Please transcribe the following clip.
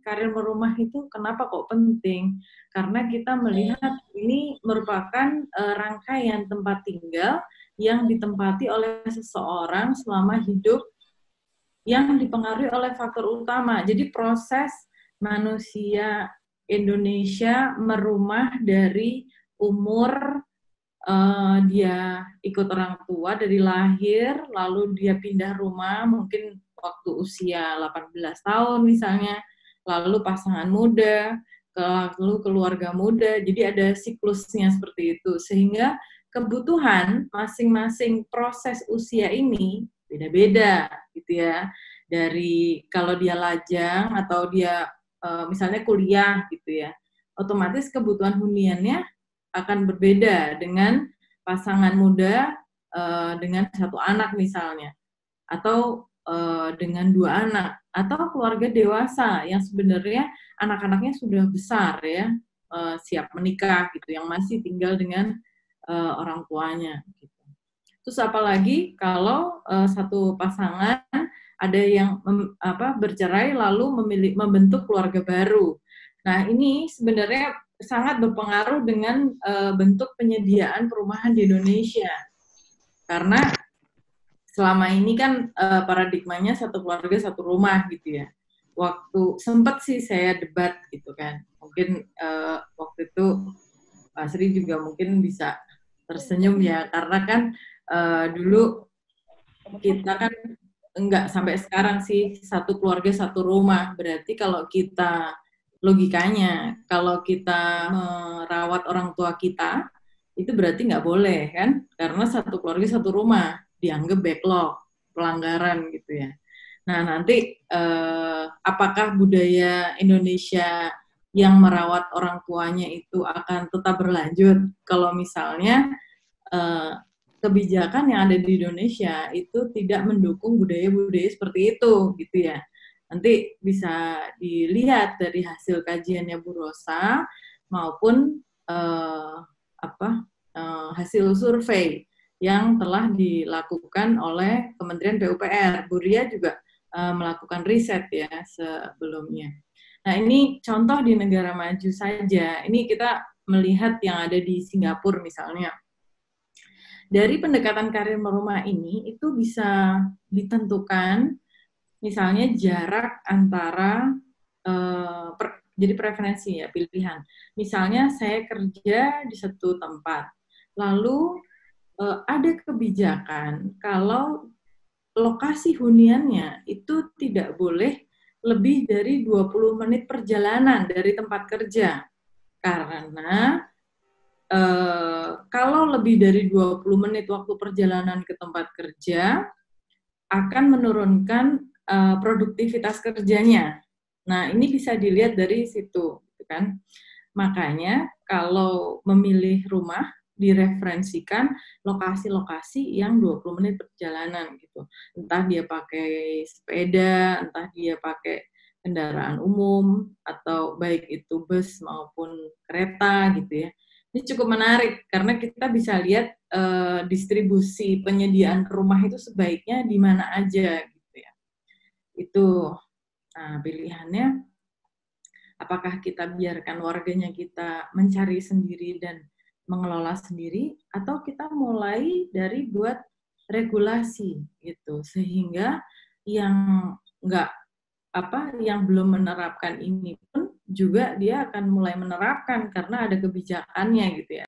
karir merumah itu kenapa kok penting? Karena kita melihat ini merupakan rangkaian tempat tinggal yang ditempati oleh seseorang selama hidup yang dipengaruhi oleh faktor utama. Jadi proses manusia Indonesia merumah dari umur dia ikut orang tua dari lahir, lalu dia pindah rumah mungkin waktu usia 18 tahun misalnya, lalu pasangan muda, lalu keluarga muda, jadi ada siklusnya seperti itu, sehingga kebutuhan masing-masing proses usia ini beda-beda gitu ya, dari kalau dia lajang atau dia misalnya kuliah gitu ya, otomatis kebutuhan huniannya akan berbeda dengan pasangan muda dengan satu anak misalnya, atau dengan dua anak, atau keluarga dewasa yang sebenarnya anak-anaknya sudah besar ya, siap menikah gitu, yang masih tinggal dengan orang tuanya. Gitu. Terus apalagi kalau satu pasangan ada yang bercerai lalu membentuk keluarga baru. Nah ini sebenarnya sangat berpengaruh dengan bentuk penyediaan perumahan di Indonesia. Karena selama ini kan paradigmanya satu keluarga satu rumah gitu ya. Waktu sempat sih saya debat gitu kan. Mungkin waktu itu Pak Sri juga mungkin bisa tersenyum ya. Karena kan dulu kita kan enggak sampai sekarang sih satu keluarga satu rumah. Berarti kalau kita logikanya, kalau kita merawat orang tua kita, itu berarti nggak boleh kan? Karena satu keluarga satu rumah, dianggap backlog, pelanggaran gitu ya. Nah nanti apakah budaya Indonesia yang merawat orang tuanya itu akan tetap berlanjut? Kalau misalnya kebijakan yang ada di Indonesia itu tidak mendukung budaya-budaya seperti itu gitu ya. Nanti bisa dilihat dari hasil kajiannya Bu Rosa maupun hasil survei yang telah dilakukan oleh Kementerian PUPR. Bu Ria juga melakukan riset ya sebelumnya. Nah ini contoh di negara maju saja. Ini kita melihat yang ada di Singapura misalnya. Dari pendekatan karir merumah ini itu bisa ditentukan misalnya jarak antara jadi preferensi ya, pilihan. Misalnya saya kerja di satu tempat, lalu ada kebijakan kalau lokasi huniannya itu tidak boleh lebih dari 20 menit perjalanan dari tempat kerja. Karena kalau lebih dari 20 menit waktu perjalanan ke tempat kerja akan menurunkan produktivitas kerjanya. Nah, ini bisa dilihat dari situ, kan? Makanya kalau memilih rumah direferensikan lokasi-lokasi yang 20 menit perjalanan gitu. Entah dia pakai sepeda, entah dia pakai kendaraan umum atau baik itu bus maupun kereta gitu ya. Ini cukup menarik karena kita bisa lihat distribusi penyediaan rumah itu sebaiknya di mana aja gitu ya. Itu pilihannya apakah kita biarkan warganya kita mencari sendiri dan mengelola sendiri atau kita mulai dari buat regulasi gitu sehingga yang yang belum menerapkan ini pun juga dia akan mulai menerapkan karena ada kebijakannya gitu ya.